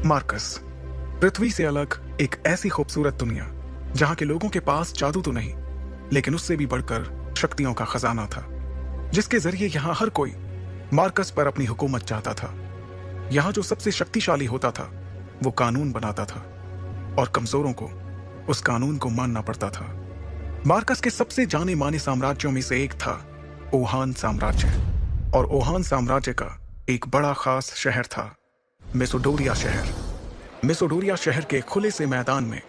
Marcus, पृथ्वी से अलग एक ऐसी खूबसूरत दुनिया जहां के लोगों के पास जादू तो नहीं, लेकिन उससे भी बढ़कर शक्तियों का खजाना था, जिसके जरिए यहां हर कोई मार्कस पर अपनी हुकूमत चाहता था। यहां जो सबसे शक्तिशाली होता था वो कानून बनाता था और कमजोरों को उस कानून को मानना पड़ता था। मार्कस के सबसे जाने माने साम्राज्यों में से एक था ओहान साम्राज्य, और ओहान साम्राज्य का एक बड़ा खास शहर था मेसोडोरिया शहर। मेसोडोरिया शहर के खुले से मैदान में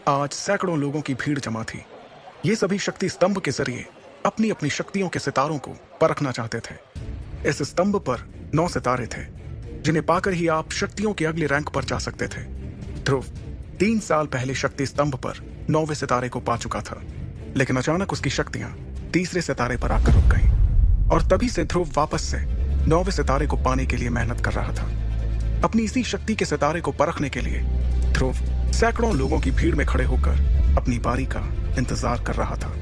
आज सैकड़ों लोगों की भीड़ जमा थी। ये सभी शक्ति स्तंभ के जरिए अपनी अपनी शक्तियों के सितारों को परखना चाहते थे। इस स्तंभ पर 9 सितारे थे, जिन्हें पाकर ही आप शक्तियों के अगले रैंक पर जा सकते थे। ध्रुव 3 साल पहले शक्ति स्तंभ पर 9वें सितारे को पा चुका था, लेकिन अचानक उसकी शक्तियां तीसरे सितारे पर आकर रुक गईं, और तभी से ध्रुव वापस से 9वें सितारे को पाने के लिए मेहनत कर रहा था। अपनी इसी शक्ति के सितारे को परखने के लिए ध्रुव सैकड़ों लोगों की भीड़ में खड़े होकर अपनी बारी का इंतजार कर रहा था।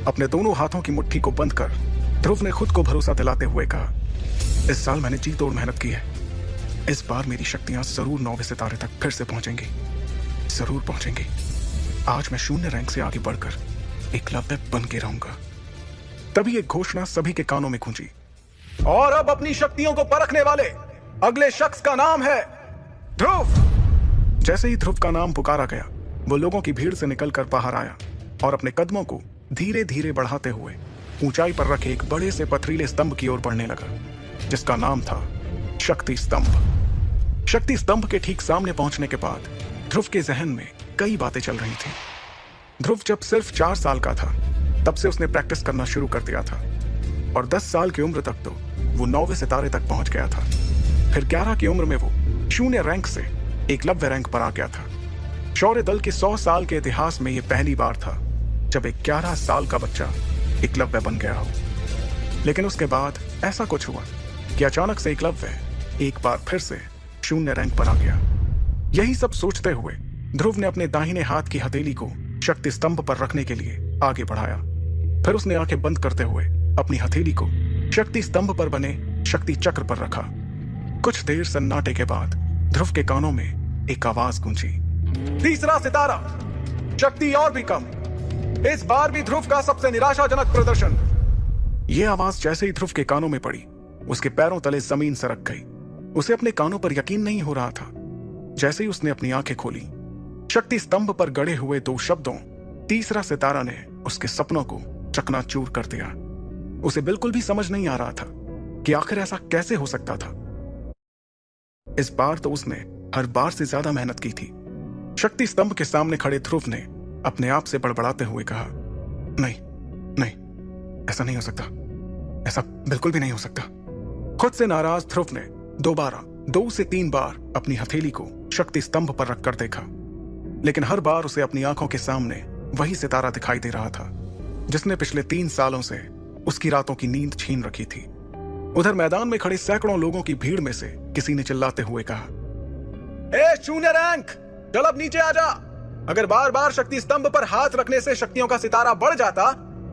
अपने दोनों हाथों की मुट्ठी को बंद कर ध्रुव ने खुद को भरोसा दिलाते हुए कहा, इस साल मैंने जी तोड़ मेहनत की है। इस बार मेरी शक्तियां जरूर 9वें सितारे तक फिर से पहुंचेंगी, जरूर पहुंचेंगी। आज मैं शून्य रैंक से आगे बढ़कर एकलव्य बन के रहूंगा। तभी एक घोषणा सभी के कानों में गूंजी, और अब अपनी शक्तियों को परखने वाले अगले शख्स का नाम है ध्रुव। जैसे ही ध्रुव का नाम पुकारा गया, वो लोगों की भीड़ से निकलकर बाहर आया और अपने कदमों को धीरे धीरे बढ़ाते हुए ऊंचाई पर रखे एक बड़े से पथरीले स्तंभ की ओर बढ़ने लगा, जिसका नाम था शक्ति स्तंभ। शक्ति स्तंभ के ठीक सामने पहुंचने के बाद ध्रुव के जहन में कई बातें चल रही थी। ध्रुव जब सिर्फ 4 साल का था, तब से उसने प्रैक्टिस करना शुरू कर दिया था, और 10 साल की उम्र तक तो वो 9वें सितारे तक पहुंच गया था। फिर 11 की उम्र में वो शून्य रैंक से एकलव्य रैंक पर आ गया था। शौर्य दल के 100 साल के इतिहास में यह पहली बार था जब एक 11 साल का बच्चा एकलव्य बन गया हो। लेकिन उसके बाद ऐसा कुछ हुआ कि अचानक से एकलव्य एक बार फिर से शून्य रैंक पर आ गया। यही सब सोचते हुए ध्रुव ने अपने दाहिने हाथ की हथेली को शक्ति स्तंभ पर रखने के लिए आगे बढ़ाया। फिर उसने आंखें बंद करते हुए अपनी हथेली को शक्ति स्तंभ पर बने शक्ति चक्र पर रखा। कुछ देर सन्नाटे के बाद ध्रुव के कानों में एक आवाज गूंजी, तीसरा सितारा, शक्ति और भी कम। इस बार भी ध्रुव का सबसे निराशाजनक प्रदर्शन। यह आवाज जैसे ही ध्रुव के कानों में पड़ी, उसके पैरों तले जमीन सरक गई। उसे अपने कानों पर यकीन नहीं हो रहा था। जैसे ही उसने अपनी आंखें खोली, शक्ति स्तंभ पर गड़े हुए 2 शब्दों तीसरा सितारा ने उसके सपनों को चकनाचूर कर दिया। उसे बिल्कुल भी समझ नहीं आ रहा था कि आखिर ऐसा कैसे हो सकता था। इस बार तो उसने हर बार से ज्यादा मेहनत की थी। शक्ति स्तंभ के सामने खड़े ध्रुव ने अपने आप से बड़बड़ाते हुए कहा, नहीं नहीं, ऐसा नहीं हो सकता, ऐसा बिल्कुल भी नहीं हो सकता। खुद से नाराज ध्रुव ने दोबारा 2 से 3 बार अपनी हथेली को शक्ति स्तंभ पर रखकर देखा, लेकिन हर बार उसे अपनी आंखों के सामने वही सितारा दिखाई दे रहा था जिसने पिछले 3 सालों से उसकी रातों की नींद छीन रखी थी। उधर मैदान में खड़े सैकड़ों लोगों की भीड़ में से किसी ने चिल्लाते हुए कहा, ए शून्य रैंक, चल अब नीचे आ जा। अगर बार बार शक्ति स्तंभ पर हाथ रखने से शक्तियों का सितारा बढ़ जाता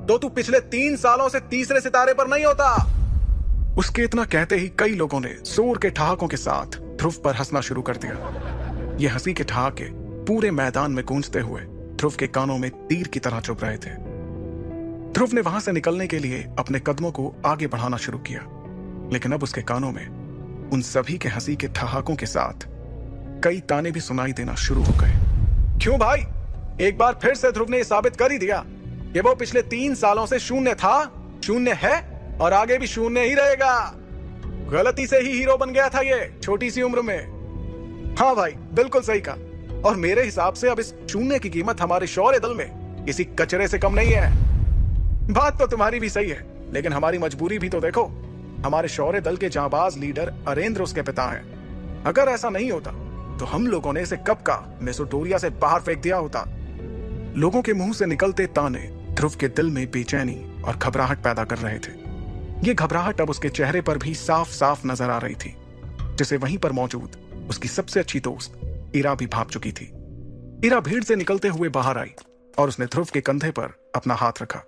तो तू पिछले 3 सालों से तीसरे सितारे पर नहीं होता। उसके इतना कहते ही कई लोगों ने जोर के ठहाकों के साथ ध्रुव पर हंसना शुरू कर दिया। ये हंसी के ठहाके पूरे मैदान में गूंजते हुए ध्रुव के कानों में तीर की तरह चुभ रहे थे। ध्रुव ने वहां से निकलने के लिए अपने कदमों को आगे बढ़ाना शुरू किया, लेकिन अब उसके कानों में उन सभी के हंसी के ठहाकों के साथ कई ताने भी सुनाई देना शुरू हो गए। क्यों भाई, एक बार फिर से ध्रुव ने साबित कर ही दिया कि वो पिछले 3 सालों से शून्य था, शून्य है और आगे भी शून्य ही रहेगा। गलती से ही हीरो बन गया था ये छोटी सी उम्र में। हाँ भाई, बिल्कुल सही कहा। और मेरे हिसाब से अब इस शून्य की कीमत हमारे शौर्य दल में किसी कचरे से कम नहीं है। बात तो तुम्हारी भी सही है, लेकिन हमारी मजबूरी भी तो देखो। हमारे शौर्य दल के जांबाज लीडर अरेंद्र उसके पिता हैं। अगर ऐसा नहीं होता तो हम लोगों ने इसे कब का मेसोडोरिया से बाहर फेंक दिया होता। लोगों के मुंह से निकलते ताने ध्रुव के दिल में बेचैनी और घबराहट पैदा कर रहे थे। ये घबराहट अब उसके चेहरे पर भी साफ साफ नजर आ रही थी, जिसे वहीं पर मौजूद उसकी सबसे अच्छी दोस्त इरा भी भाप चुकी थी। इरा भीड़ से निकलते हुए बाहर आई और उसने ध्रुव के कंधे पर अपना हाथ रखा।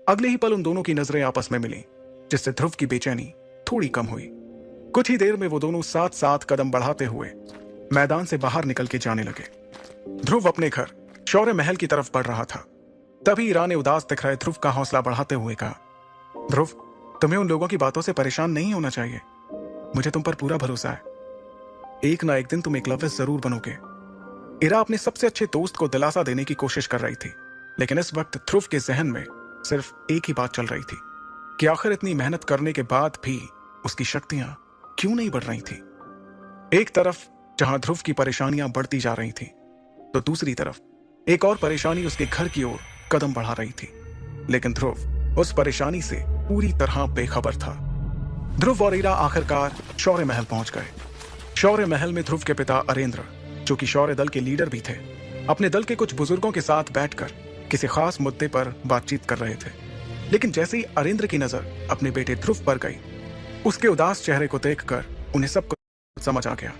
अगले ही पल उन दोनों की नजरें आपस में मिली, जिससे ध्रुव की बेचैनी थोड़ी कम हुई। कुछ ही देर में वो दोनों साथ साथ कदम बढ़ाते हुए मैदान से बाहर निकल के जाने लगे। ध्रुव अपने घर शौर्य महल की तरफ बढ़ रहा था। तभी ईरा ने उदास दिख रहे ध्रुव का हौसला बढ़ाते हुए कहा, ध्रुव, तुम्हें उन लोगों की बातों से परेशान नहीं होना चाहिए। मुझे तुम पर पूरा भरोसा है। एक ना एक दिन तुम एकलव्य जरूर बनोगे। ईरा अपने सबसे अच्छे दोस्त को दिलासा देने की कोशिश कर रही थी, लेकिन इस वक्त ध्रुव के जहन में सिर्फ एक ही बात चल रही थी कि आखिर इतनी मेहनत करने के बाद भी उसकी शक्तियां क्यों नहीं बढ़ रही थी। एक तरफ जहां ध्रुव की परेशानियां बढ़ती जा रही थी, तो दूसरी तरफ एक और परेशानी उसके घर की ओर कदम बढ़ा रही थी। लेकिन ध्रुव उस परेशानी से पूरी तरह बेखबर था। ध्रुव और ईरा आखिरकार शौर्य महल पहुंच गए। शौर्य महल में ध्रुव के पिता अरेंद्र, जो कि शौर्य दल के लीडर भी थे, अपने दल के कुछ बुजुर्गों के साथ बैठकर किसी खास मुद्दे पर बातचीत कर रहे थे। लेकिन जैसे ही अरेंद्र की नजर अपने बेटे ध्रुव पर गई, उसके उदास चेहरे को देखकर उन्हें सब कुछ समझ आ गया।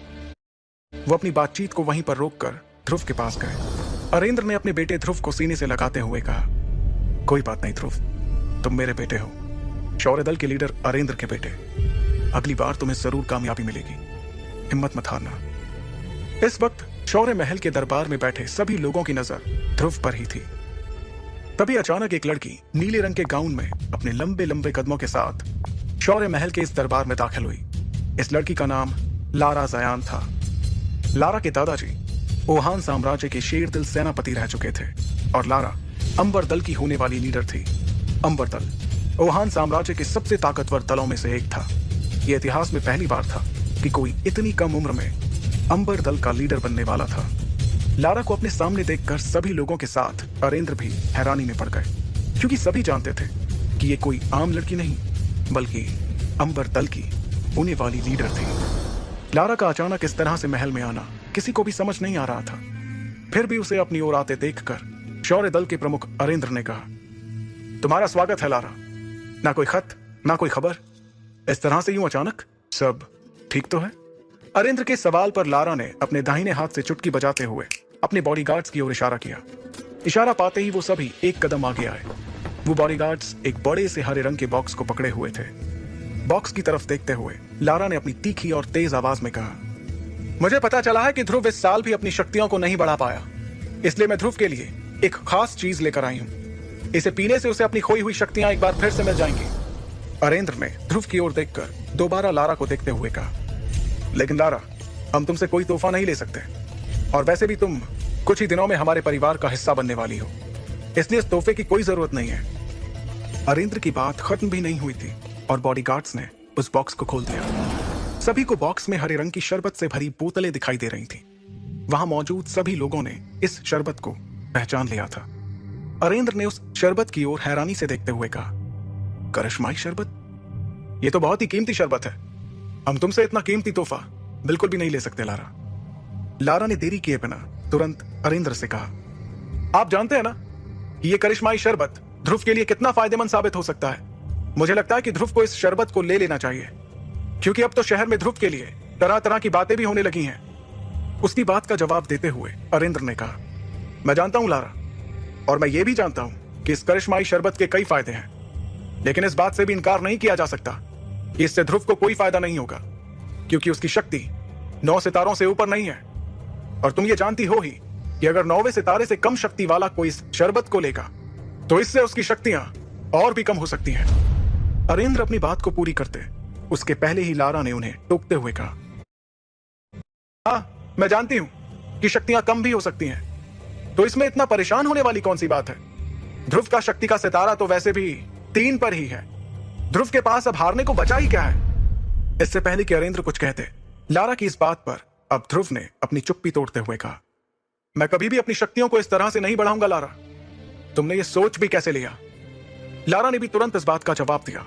वो अपनी बातचीत को वहीं पर रोककर ध्रुव के पास गए। अरेंद्र ने अपने बेटे ध्रुव को सीने से लगाते हुए कहा, कोई बात नहीं ध्रुव, तुम मेरे बेटे हो, शौर्य दल के लीडर अरेंद्र के बेटे। अगली बार तुम्हें जरूर कामयाबी मिलेगी, हिम्मत मत हारना। इस वक्त शौर्य महल के दरबार में बैठे सभी लोगों की नजर ध्रुव पर ही थी। तभी अचानक एक लड़की नीले रंग के गाउन में अपने लंबे लंबे कदमों के साथ शौर्य महल के इस दरबार में दाखिल हुई। इस लड़की का नाम लारा जयान था। लारा के दादाजी ओहान साम्राज्य के शेरदिल सेनापति रह चुके थे और लारा अंबर दल की होने वाली लीडर थी। अंबर दल ओहान साम्राज्य के सबसे ताकतवर दलों में से एक था। यह इतिहास में पहली बार था कि कोई इतनी कम उम्र में अंबर दल का लीडर बनने वाला था। लारा को अपने सामने देखकर सभी लोगों के साथ अरेंद्र भी हैरानी में पड़ गए, क्योंकि सभी जानते थे कि ये कोई आम लड़की नहीं, बल्कि अंबर दल की होने वाली लीडर थी। लारा का अचानक इस तरह से महल में आना किसी को भी समझ नहीं आ रहा था। फिर भी उसे अपनी ओर आते देखकर शौर्य दल के प्रमुख अरेंद्र ने कहा, तुम्हारा स्वागत है लारा। ना कोई खत, ना कोई खबर, इस तरह से यूं अचानक, सब ठीक तो है? अरेंद्र के सवाल पर लारा ने अपने दाहिने हाथ से चुटकी बजाते हुए अपने बॉडीगार्ड्स की ओर इशारा किया। इशारा पाते ही वो सभी एक कदम आगे आए। वो बॉडीगार्ड्स एक बड़े से हरे रंग के बॉक्स को पकड़े हुए थे। बॉक्स की तरफ देखते हुए लारा ने अपनी तीखी और तेज आवाज में कहा, मुझे पता चला है कि ध्रुव इस साल भी अपनी शक्तियों को नहीं बढ़ा पाया, इसलिए मैं ध्रुव के लिए एक खास चीज लेकर आई हूं। इसे पीने से उसे अपनी खोई हुई शक्तियां एक बार फिर से मिल जाएंगी। अरेंद्र ने ध्रुव की ओर देखकर दोबारा लारा को देखते हुए कहा, लेकिन लारा, हम तुमसे कोई तोहफा नहीं ले सकते, और वैसे भी तुम कुछ ही दिनों में हमारे परिवार का हिस्सा बनने वाली हो, इसलिए इस तोहफे की कोई जरूरत नहीं है। अरेंद्र की बात खत्म भी नहीं हुई थी और बॉडीगार्ड्स ने उस बॉक्स को खोल दिया। सभी को बॉक्स में हरे रंग की शरबत से भरी बोतलें दिखाई दे रही थीं। वहां मौजूद सभी लोगों ने इस शरबत को पहचान लिया था। अरेंद्र ने उस शरबत की ओर हैरानी से देखते हुए कहा, करिश्माई शरबत? यह तो बहुत ही कीमती शरबत है। हम तुमसे इतना कीमती तोहफा बिल्कुल भी नहीं ले सकते लारा। लारा ने देरी किए बिना तुरंत अरेंद्र से कहा, आप जानते हैं ना कि यह करिश्माई शरबत ध्रुव के लिए कितना फायदेमंद साबित हो सकता है। मुझे लगता है कि ध्रुव को इस शरबत को ले लेना चाहिए, क्योंकि अब तो शहर में ध्रुव के लिए तरह तरह की बातें भी होने लगी हैं। उसकी बात का जवाब देते हुए अरेंद्र ने कहा, मैं जानता हूं लारा, और मैं ये भी जानता हूं कि इस करिश्माई शरबत के कई फायदे हैं, लेकिन इस बात से भी इनकार नहीं किया जा सकता कि इससे ध्रुव को कोई फायदा नहीं होगा, क्योंकि उसकी शक्ति 9 सितारों से ऊपर नहीं है। और तुम ये जानती हो ही कि अगर 9वें सितारे से कम शक्ति वाला कोई इस शरबत को लेगा, तो इससे उसकी शक्तियां और भी कम हो सकती हैं। अरेंद्र अपनी बात को पूरी करते उसके पहले ही लारा ने उन्हें टोकते हुए कहा, हाँ, मैं जानती हूं कि शक्तियां कम भी हो सकती हैं, तो इसमें इतना परेशान होने वाली कौन सी बात है? ध्रुव का शक्ति का सितारा तो वैसे भी 3 पर ही है। ध्रुव के पास अब हारने को बचा ही क्या है? इससे पहले कि अरेंद्र कुछ कहते, लारा की इस बात पर अब ध्रुव ने अपनी चुप्पी तोड़ते हुए कहा, मैं कभी भी अपनी शक्तियों को इस तरह से नहीं बढ़ाऊंगा लारा। तुमने ये सोच भी कैसे लिया? लारा ने भी तुरंत इस बात का जवाब दिया,